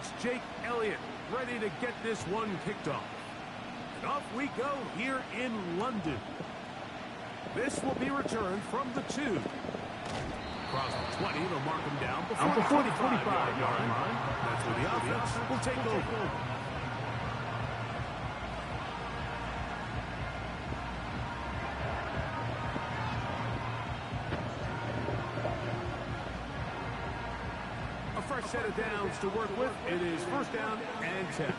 It's Jake Elliott ready to get this one kicked off. And off we go here in London. This will be returned from the 2. Across the 20, they'll mark him down before the 45-yard line. That's where the offense will take over. A fresh set of downs to work with. It is first down and 10.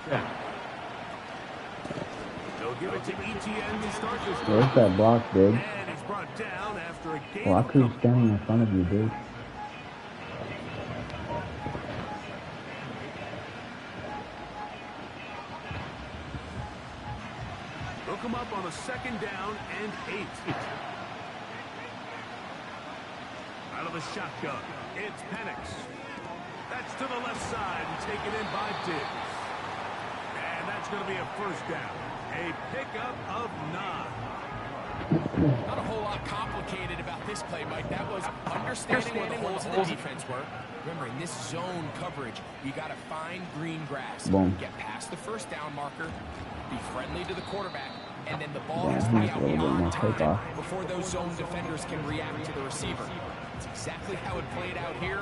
They'll give it to ETN to start this. Where's that block, dude? And he's brought down after a gain. Block who's standing in front of you, dude. They'll come up on a second down and 8. Out of the shotgun, it's Penix. That's to the left side and taken in by Diggs. And that's going to be a first down. A pickup of 9. Not a whole lot complicated about this play, Mike. That was understanding where the holes in the defense were. Remember, in this zone coverage, you got to find green grass. Boom. Get past the first down marker, be friendly to the quarterback, and then the ball has to be out on time before those zone defenders can react to the receiver. It's exactly how it played out here.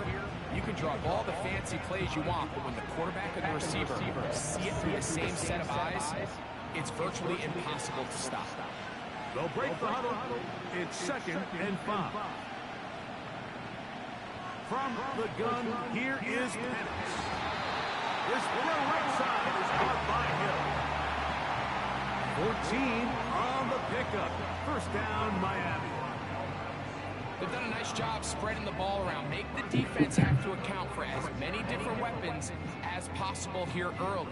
You can draw all the fancy plays you want, but when the quarterback and the receiver see it through the same set of eyes, it's virtually impossible to stop. They'll break the huddle. It's second and 5. From the gun, here is Penix. This throw right side is caught by Hill. 14 on the pickup. First down, Miami. They've done a nice job spreading the ball around. Make the defense have to account for as many different weapons as possible here early.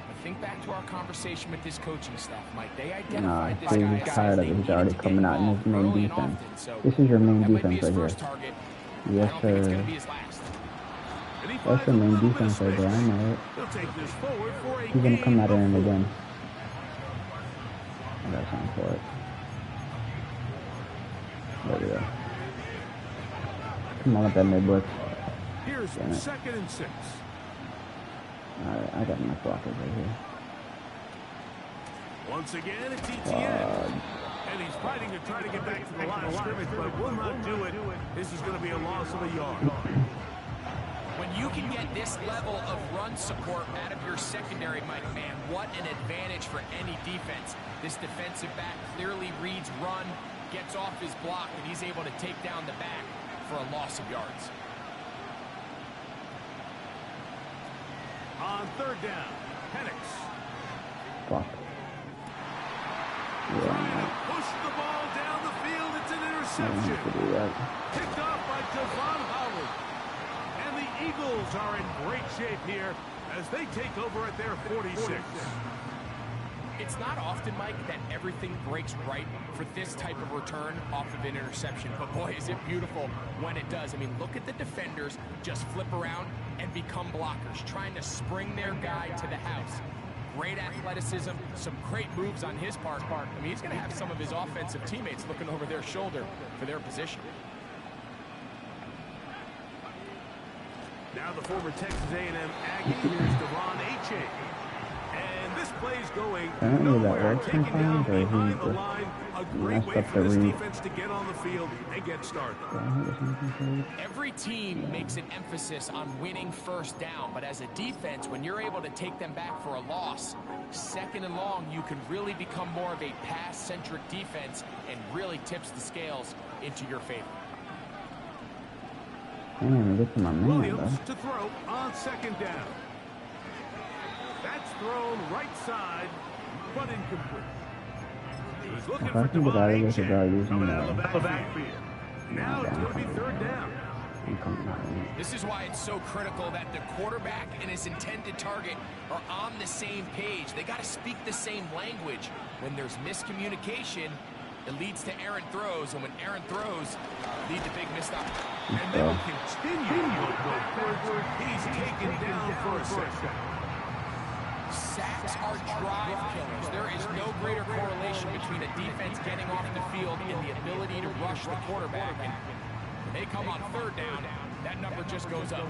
But think back to our conversation with this coaching staff, Mike. They identified this guy he's tired of it. He's already coming out in his main defense. This is your main defense right here. Yes, sir. That's the main defense right there. I know it. He's going to come out of him again. I got time for it. There we go. Come on with that mid-blitz. Here's second and 6. Alright, I got my blockers right here. Once again, it's ETN. And he's fighting to try to get back to the line of scrimmage, but will not do it. This is going to be a loss of a yard. When you can get this level of run support out of your secondary, Mike, man, what an advantage for any defense. This defensive back clearly reads run, gets off his block, and he's able to take down the back for a loss of yards. On third down, Penix. Block. Trying to push the ball down the field. It's an interception. Picked off by Devon Howard. And the Eagles are in great shape here as they take over at their 46. It's not often, Mike, that everything breaks right for this type of return off of an interception. But boy, is it beautiful when it does. I mean, look at the defenders just flip around and become blockers, trying to spring their guy to the house. Great athleticism, some great moves on his part. I mean, he's going to have some of his offensive teammates looking over their shoulder for their position. Now the former Texas A&M Aggie, here's Devon H.A. And this play's going nowhere, taken down behind the line. A great way for this defense to get on the field and get started. Every team makes an emphasis on winning first down, but as a defense, when you're able to take them back for a loss, second and long, you can really become more of a pass-centric defense and really tips the scales into your favor. Williams to throw on second down. That's thrown right side, but incomplete. He was looking for Devon H.A. coming out of the backfield. Now it's going to be third down. This is why it's so critical that the quarterback and his intended target are on the same page. They got to speak the same language. When there's miscommunication, it leads to errant throws, and when errant throws lead to big missed opportunities. And they will continue to go forward. He's taken down for a second. Sacks are drive killers. There is no greater correlation between a defense getting off the field and the ability to rush the quarterback. And when they come on third down, that number just goes up.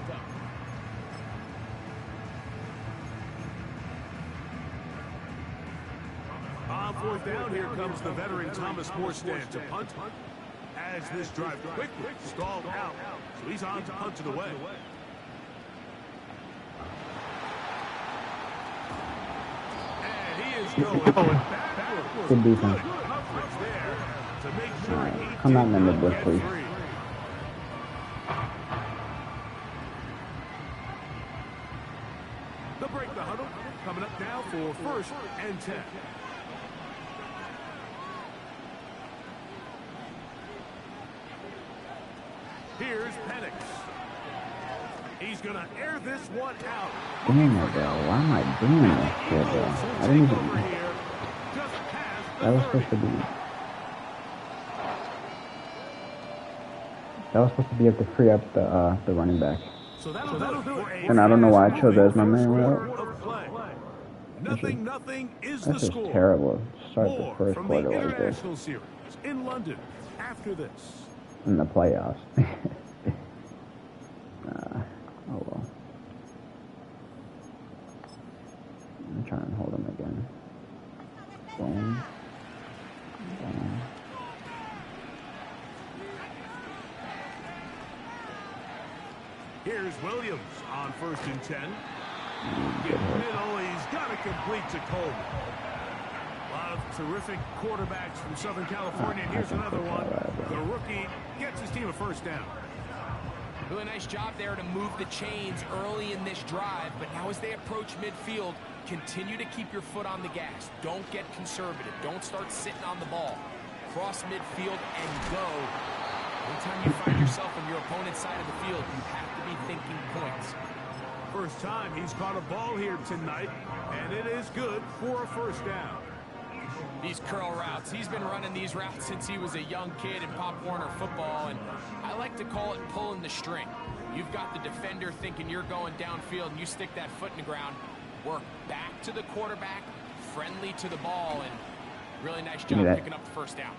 On fourth down, here comes the veteran Thomas Morstand to punt. As this drive quickly stalled out, so he's on to punt it away. And he is going backwards. Good defense. Coverage there to make sure he Come out in the mid-blitz, please. They'll break the huddle. Coming up now for 1st and 10. Here's Penix. He's going to air this one out. Damn it, bro. Why am I doing this shit, bro? I didn't even... That was supposed to be... That was supposed to be able to free up the running back. So that'll do it. And I don't know why I chose that as my main route. Nothing is the That's just score. terrible. Start the More first from quarter the like this. International Series in London after this. In the playoffs. Oh well. I'm trying to hold him again. Boom. Boom. Here's Williams on 1st and 10. Middle, he's got to complete to Coleman. A lot of terrific quarterbacks from Southern California. And here's another one. The rookie gets his team a 1st down. Really nice job there to move the chains early in this drive, but now as they approach midfield, continue to keep your foot on the gas. Don't get conservative. Don't start sitting on the ball. Cross midfield and go. Anytime you find yourself on your opponent's side of the field, you have to be thinking points. First time he's caught a ball here tonight, and it is good for a 1st down. These curl routes, he's been running these routes since he was a young kid in Pop Warner football, and I like to call it pulling the string. You've got the defender thinking you're going downfield, and you stick that foot in the ground, work back to the quarterback, friendly to the ball, and really nice job picking up the 1st down.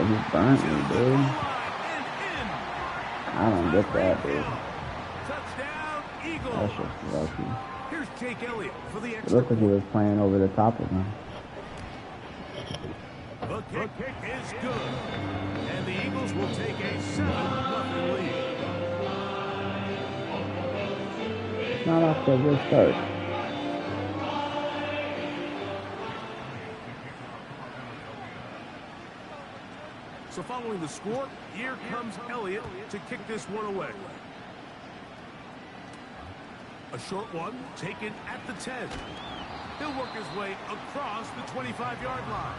He's burnt me, dude. I don't get that, dude. Touchdown, Eagles. That's just lucky. Here's Jake Elliott for the It extra looked like he was playing over the top of him. The kick is good. And the Eagles will take a 7-0 lead. It's not off to a good start. So following the score, here comes Elliott to kick this one away. A short one taken at the 10. He'll work his way across the 25-yard line.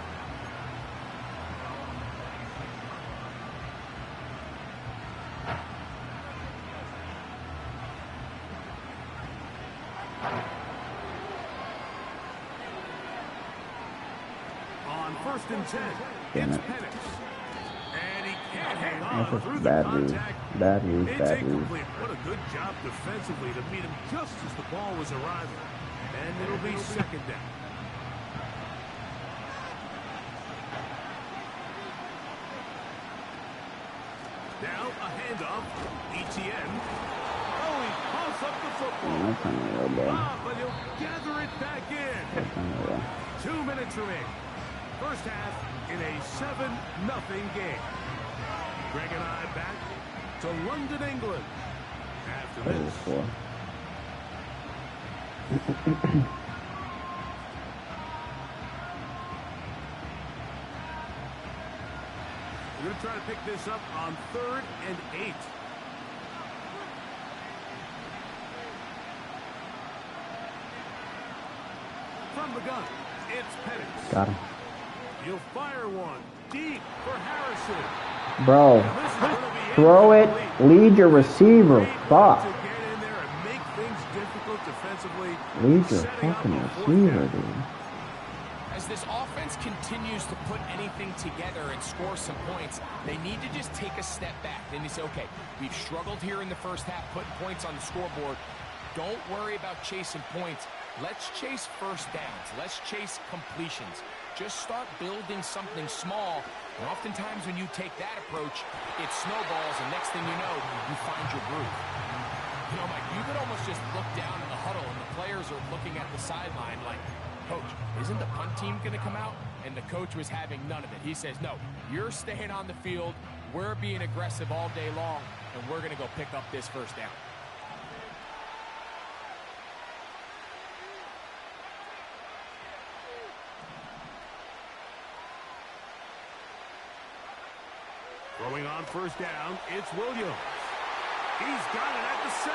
On 1st and 10, it's Penix. And he can't hang on through the contact. Bad read. It's incomplete. What a good job defensively to meet him just as the ball was arriving. And it'll be 2nd down. Now a handoff. ETN. Oh, he pumps up the football. But he'll gather it back in. 2 minutes remaining. First half in a 7-0 game. Greg and I back to London, England. After this. We're going to try to pick this up on 3rd and 8. From the gun, it's Penix. Got him. He'll fire one deep for Harrison. Bro, throw it. Lead your receiver. Fuck. Lead your fucking receiver, dude. As this offense continues to put anything together and score some points, they need to just take a step back. Then they say, okay, we've struggled here in the first half, putting points on the scoreboard. Don't worry about chasing points. Let's chase 1st downs. Let's chase completions. Just start building something small. And oftentimes when you take that approach, it snowballs, and next thing you know, you find your groove. You know, Mike, you could almost just look down in the huddle, and the players are looking at the sideline like, coach, isn't the punt team going to come out? And the coach was having none of it. He says, no, you're staying on the field. We're being aggressive all day long, and we're going to go pick up this first down. Throwing on first down, it's Williams. He's got it at the 7.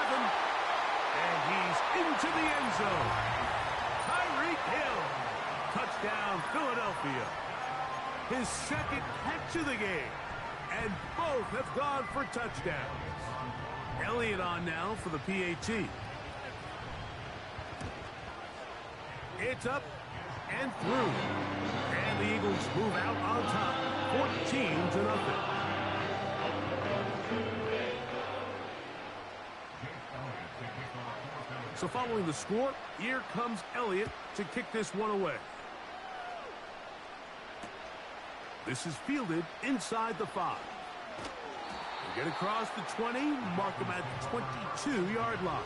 And he's into the end zone. Tyreek Hill. Touchdown, Philadelphia. His second catch of the game. And both have gone for touchdowns. Elliott on now for the PAT. It's up and through. And the Eagles move out on top, 14-0. So following the score, here comes Elliott to kick this one away. This is fielded inside the 5. They get across the 20, mark them at the 22-yard line.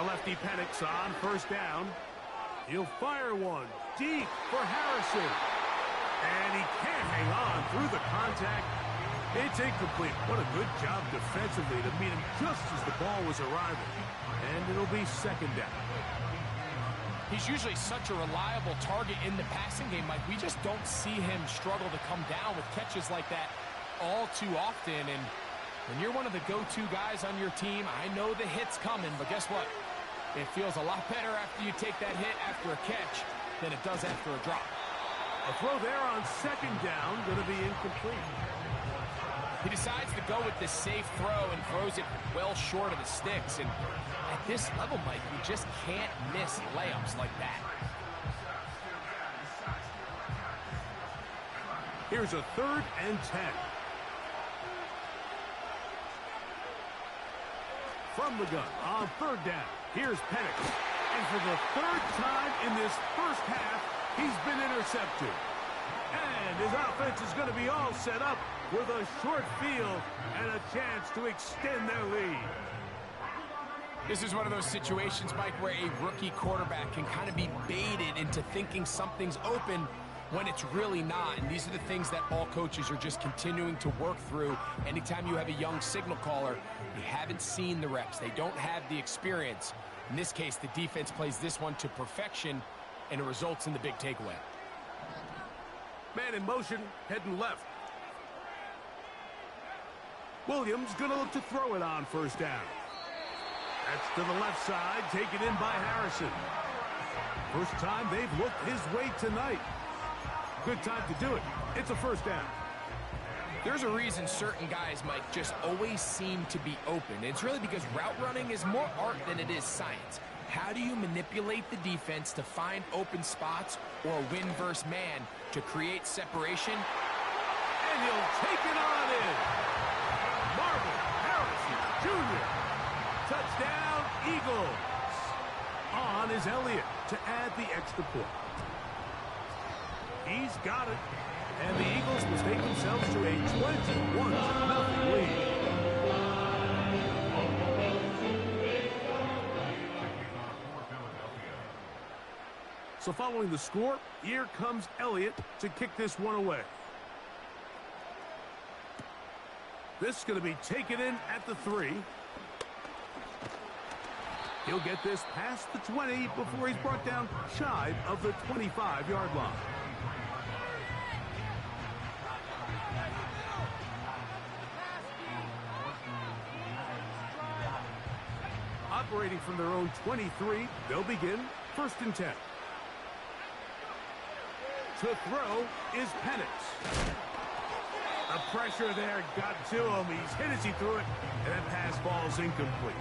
Lefty Penix on first down. He'll fire one deep for Harrison. And he can't hang on through the contact. It's incomplete. What a good job defensively to meet him just as the ball was arriving. And it'll be second down. He's usually such a reliable target in the passing game, Mike. We just don't see him struggle to come down with catches like that all too often. And when you're one of the go-to guys on your team, I know the hit's coming, but guess what? It feels a lot better after you take that hit after a catch than it does after a drop. A throw there on second down, going to be incomplete. He decides to go with the safe throw and throws it well short of the sticks. And at this level, Mike, you just can't miss layups like that. Here's a 3rd and 10. From the gun on 3rd down. Here's Penix. And for the 3rd time in this first half, he's been intercepted. And his offense is going to be all set up with a short field and a chance to extend their lead. This is one of those situations, Mike, where a rookie quarterback can kind of be baited into thinking something's open when it's really not. And these are the things that all coaches are just continuing to work through. Anytime you have a young signal caller, you haven't seen the reps. They don't have the experience. In this case, the defense plays this one to perfection, and it results in the big takeaway. Man in motion, heading left. Williams going to look to throw it on first down. That's to the left side, taken in by Harrison. First time they've looked his way tonight. Good time to do it. It's a first down. There's a reason certain guys, Mike, just always seem to be open. It's really because route running is more art than it is science. How do you manipulate the defense to find open spots or win versus man to create separation? And he'll take it on in. Marvin Harrison Jr. Touchdown, Eagles. On is Elliott to add the extra point. He's got it. And the Eagles will take themselves to a 21-0 lead. So following the score, here comes Elliott to kick this one away. This is going to be taken in at the 3. He'll get this past the 20 before he's brought down shy of the 25-yard line. Operating from their own 23, they'll begin 1st and 10. To throw is Penix. The pressure there got to him. He's hit as he threw it, and that pass ball's incomplete.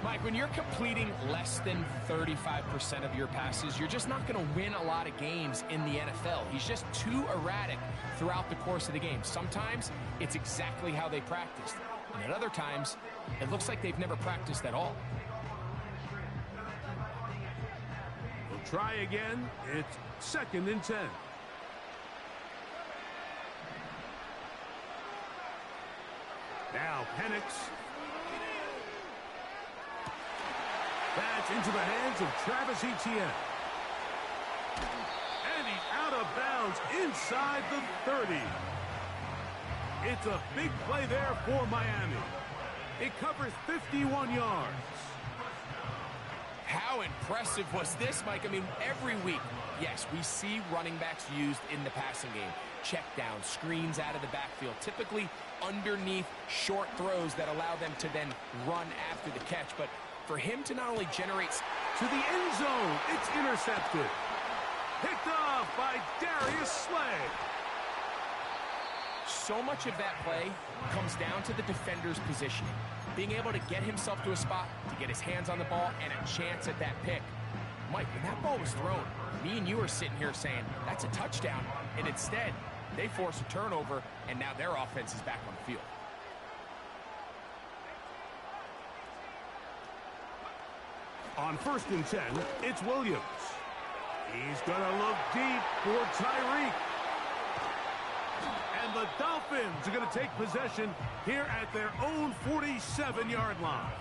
Mike, when you're completing less than 35% of your passes, you're just not going to win a lot of games in the NFL. He's just too erratic throughout the course of the game. Sometimes it's exactly how they practiced. And at other times, it looks like they've never practiced at all. We'll try again. It's 2nd and 10. Now Penix. That's into the hands of Travis Etienne. And he's out of bounds inside the 30. It's a big play there for Miami. It covers 51 yards. How impressive was this, Mike? I mean, every week, yes, we see running backs used in the passing game. Check down, screens out of the backfield, typically underneath short throws that allow them to then run after the catch. But for him to not only generate to the end zone, it's intercepted. Picked off by Darius Slay. So much of that play comes down to the defender's positioning. Being able to get himself to a spot, to get his hands on the ball, and a chance at that pick. Mike, when that ball was thrown, me and you are sitting here saying, that's a touchdown. And instead, they force a turnover, and now their offense is back on the field. On 1st and 10, it's Williams. He's going to look deep for Tyreek. And the Dolphins are going to take possession here at their own 47-yard line.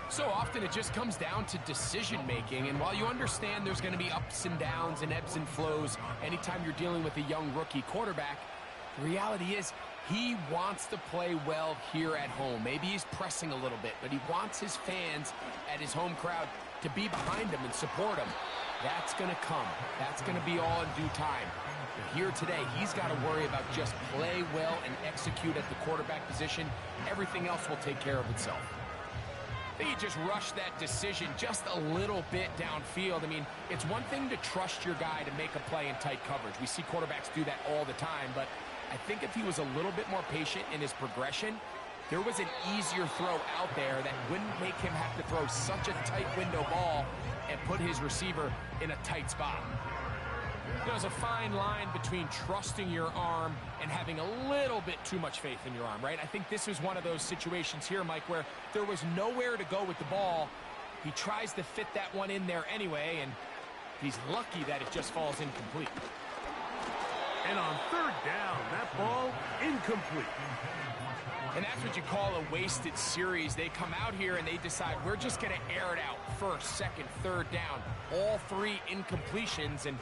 So often it just comes down to decision-making, and while you understand there's going to be ups and downs and ebbs and flows anytime you're dealing with a young rookie quarterback, the reality is he wants to play well here at home. Maybe he's pressing a little bit, but he wants his fans at his home crowd to be behind him and support him. That's going to come. That's going to be all in due time. But here today, he's got to worry about just play well and execute at the quarterback position. Everything else will take care of itself. I think he just rushed that decision just a little bit downfield. I mean, it's one thing to trust your guy to make a play in tight coverage. We see quarterbacks do that all the time, but I think if he was a little bit more patient in his progression, there was an easier throw out there that wouldn't make him have to throw such a tight window ball and put his receiver in a tight spot. There's a fine line between trusting your arm and having a little bit too much faith in your arm, right? I think this is one of those situations here, Mike, where there was nowhere to go with the ball. He tries to fit that one in there anyway, and he's lucky that it just falls incomplete. And on 3rd down, that ball incomplete. And that's what you call a wasted series. They come out here and they decide we're just going to air it out. 1st, 2nd, 3rd down. All 3 incompletions, and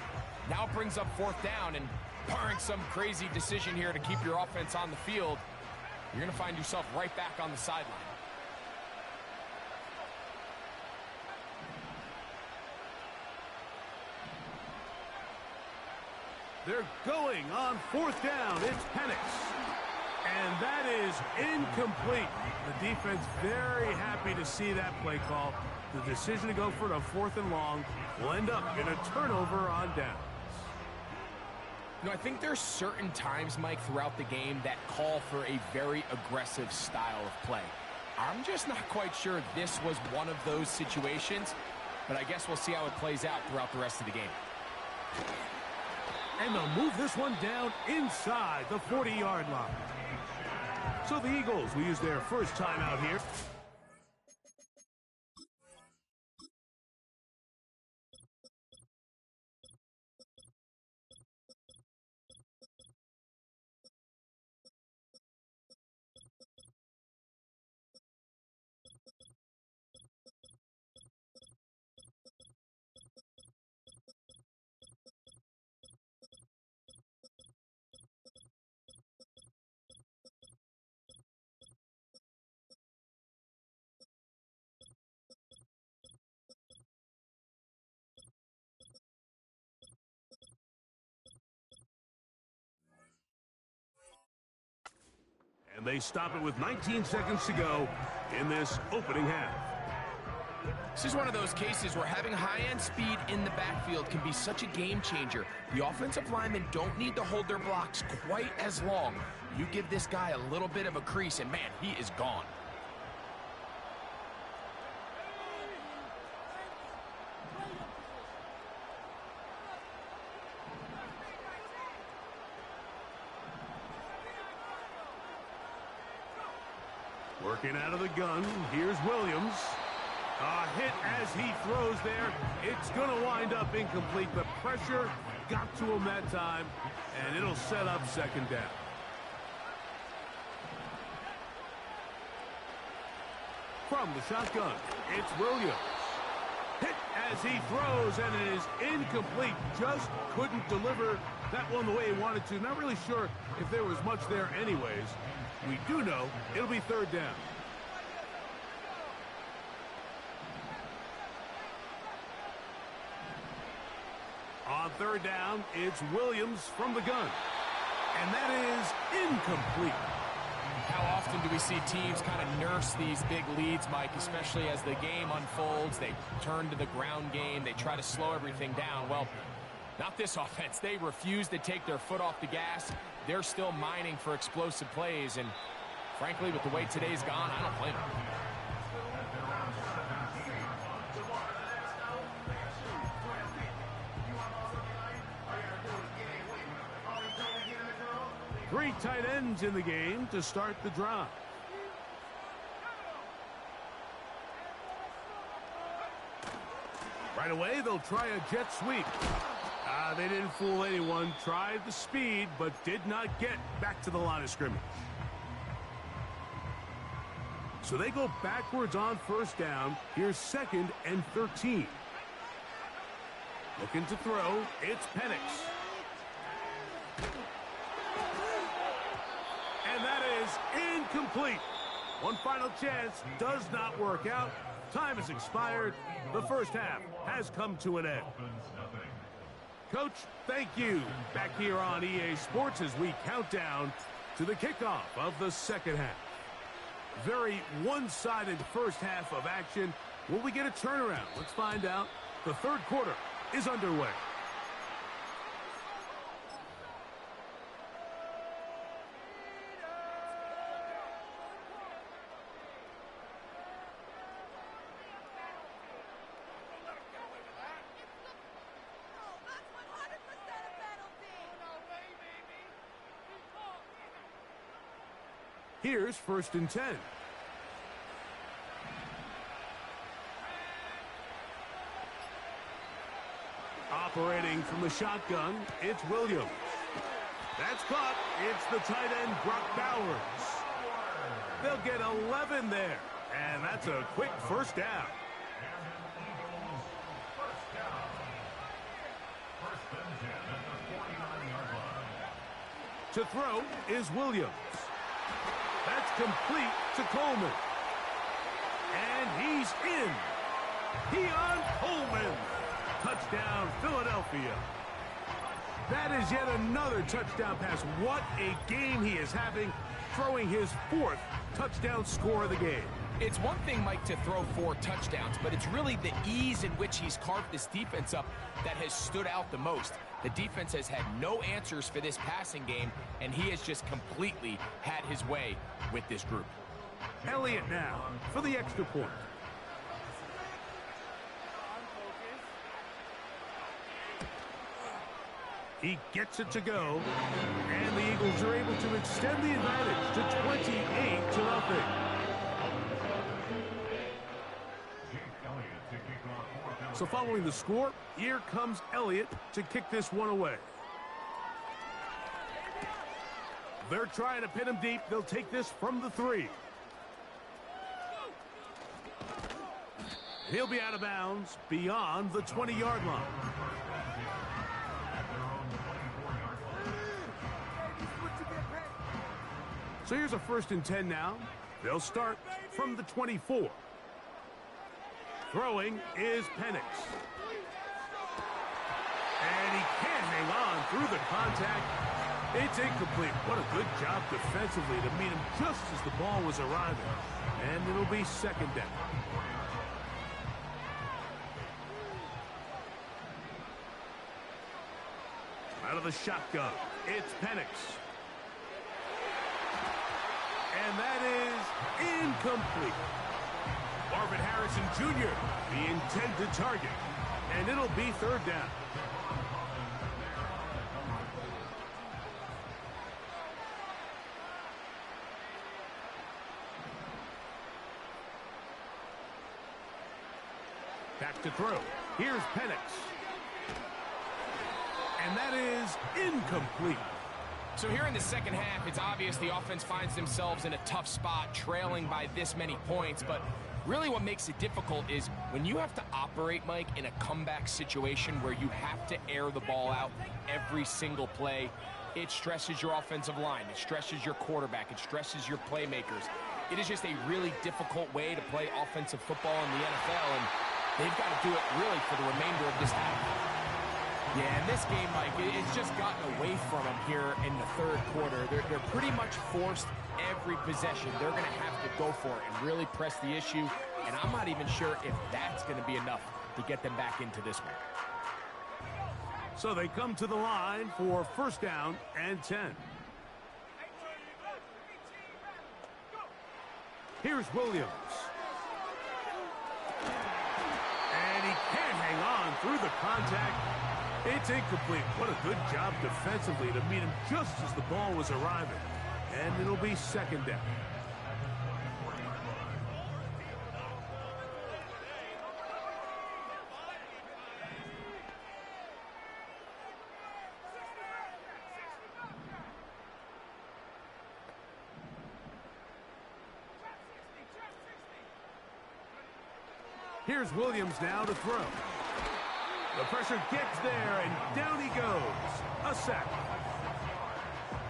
now it brings up 4th down. And barring some crazy decision here to keep your offense on the field, you're going to find yourself right back on the sideline. They're going on 4th down. It's Penix. And that is incomplete. The defense very happy to see that play call. The decision to go for a 4th and long will end up in a turnover on downs. You know, I think there's certain times, Mike, throughout the game that call for a very aggressive style of play. I'm just not quite sure this was one of those situations, but I guess we'll see how it plays out throughout the rest of the game. And they'll move this one down inside the 40-yard line. So the Eagles will use their first timeout here. And they stop it with 19 seconds to go in this opening half. This is one of those cases where having high-end speed in the backfield can be such a game changer. The offensive linemen don't need to hold their blocks quite as long. You give this guy a little bit of a crease, and man, he is gone. Working out of the gun, here's Williams. A hit as he throws there. It's going to wind up incomplete. The pressure got to him that time, and it'll set up second down. From the shotgun, it's Williams. Hit as he throws, and it is incomplete. Just couldn't deliver that one the way he wanted to. Not really sure if there was much there anyways. We do know it'll be third down. On third down, it's Williams from the gun. And that is incomplete. How often do we see teams kind of nurse these big leads, Mike, especially as the game unfolds? They turn to the ground game. They try to slow everything down. Well, not this offense. They refuse to take their foot off the gas. They're still mining for explosive plays. And frankly, with the way today's gone, I don't blame them. 3 tight ends in the game to start the drive. Right away, they'll try a jet sweep. They didn't fool anyone. Tried the speed, but did not get back to the line of scrimmage. So they go backwards on first down. Here's 2nd and 13. Looking to throw. It's Penix. And that is incomplete. One final chance does not work out. Time has expired. The first half has come to an end. Coach, thank you. Back here on EA Sports as we count down to the kickoff of the second half. Very one-sided first half of action. Will we get a turnaround? Let's find out. The third quarter is underway. Here's 1st and 10. Operating from the shotgun, it's Williams. That's caught. It's the tight end, Brock Bowers. They'll get 11 there, and that's a quick first down. To throw is Williams. That's complete to Coleman. And he's in. Keon Coleman. Touchdown, Philadelphia. That is yet another touchdown pass. What a game he is having, throwing his 4th touchdown score of the game. It's one thing, Mike, to throw 4 touchdowns, but it's really the ease in which he's carved this defense up that has stood out the most. The defense has had no answers for this passing game, and he has just completely had his way with this group. Elliott now for the extra point. He gets it to go, and the Eagles are able to extend the advantage to 28-0. So following the score, here comes Elliott to kick this one away. They're trying to pin him deep. They'll take this from the 3. He'll be out of bounds beyond the 20-yard line. So here's a 1st and 10 now. They'll start from the 24. Throwing is Penix. And he can't hang on through the contact. It's incomplete. What a good job defensively to meet him just as the ball was arriving. And it'll be 2nd down. Out of the shotgun, it's Penix. And that is incomplete. Marvin Harrison Jr., the intended target. And it'll be 3rd down. To throw. Here's Penix. And that is incomplete. So here in the second half, it's obvious the offense finds themselves in a tough spot, trailing by this many points. But really what makes it difficult is when you have to operate, Mike, in a comeback situation where you have to air the ball out every single play, it stresses your offensive line, it stresses your quarterback, it stresses your playmakers. It is just a really difficult way to play offensive football in the NFL, and they've got to do it really for the remainder of this half. Yeah, in this game, Mike, it's just gotten away from them here in the third quarter. They're pretty much forced every possession. They're going to have to go for it and really press the issue, and I'm not even sure if that's going to be enough to get them back into this one. So they come to the line for first down and 10. Here's Williams. And he can't hang on through the contact. It's incomplete. What a good job defensively to meet him just as the ball was arriving. And it'll be second down. Here's Williams now to throw. The pressure gets there, and down he goes. A sack.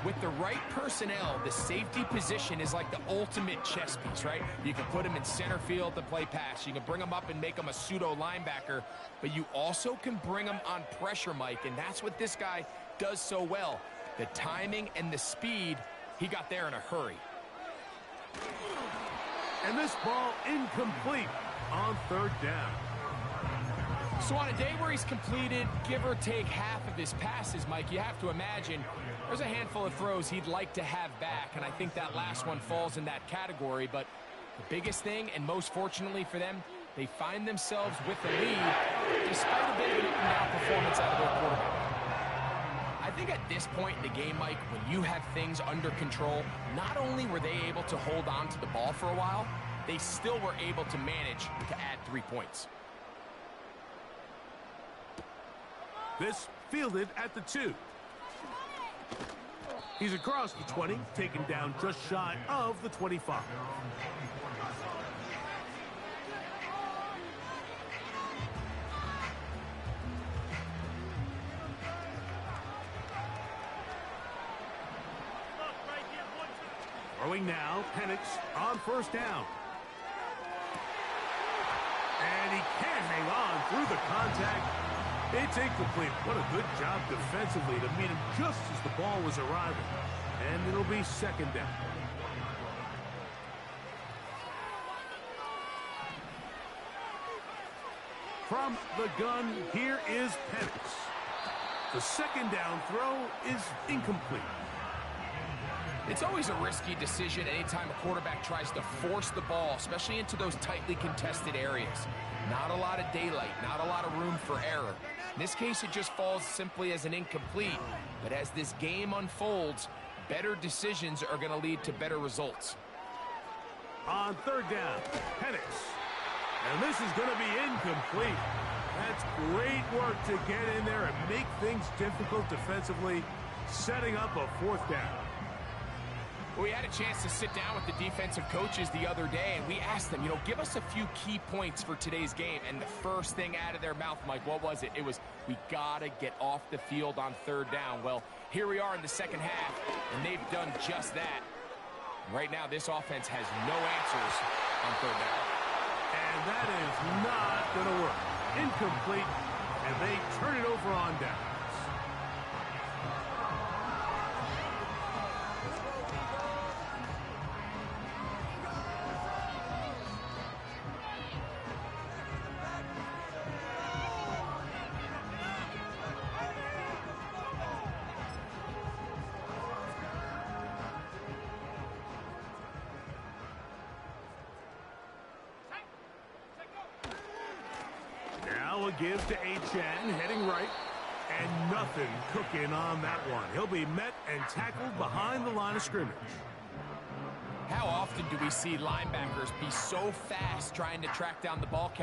With the right personnel, the safety position is like the ultimate chess piece, right? You can put him in center field to play pass. You can bring him up and make him a pseudo linebacker, but you also can bring him on pressure, Mike, and that's what this guy does so well. The timing and the speed, he got there in a hurry. And this ball incomplete on third down. So on a day where he's completed, give or take half of his passes, Mike, you have to imagine there's a handful of throws he'd like to have back, and I think that last one falls in that category. But the biggest thing, and most fortunately for them, they find themselves with the lead despite a bit of an up-and-down performance out of their quarterback. I think at this point in the game, Mike, when you have things under control, not only were they able to hold on to the ball for a while, they still were able to manage to add 3 points. This fielded at the 2. He's across the 20, taken down just shy of the 25. Throwing now, Penix on first down. And he can't hang on through the contact. It's incomplete. What a good job defensively to meet him just as the ball was arriving. And it'll be second down. From the gun, here is Penix. The second down throw is incomplete. It's always a risky decision anytime a quarterback tries to force the ball, especially into those tightly contested areas. Not a lot of daylight, not a lot of room for error. In this case, it just falls simply as an incomplete. But as this game unfolds, better decisions are going to lead to better results. On third down, Penix. And this is going to be incomplete. That's great work to get in there and make things difficult defensively, setting up a fourth down. We had a chance to sit down with the defensive coaches the other day, and we asked them, give us a few key points for today's game. And the first thing out of their mouth, Mike, what was it? It was, we got to get off the field on third down. Well, here we are in the second half, and they've done just that. Right now, this offense has no answers on third down. And that is not going to work. Incomplete, and they turn it over on down. Give to Chen, heading right, and nothing cooking on that one. He'll be met and tackled behind the line of scrimmage. How often do we see linebackers be so fast trying to track down the ball carrier?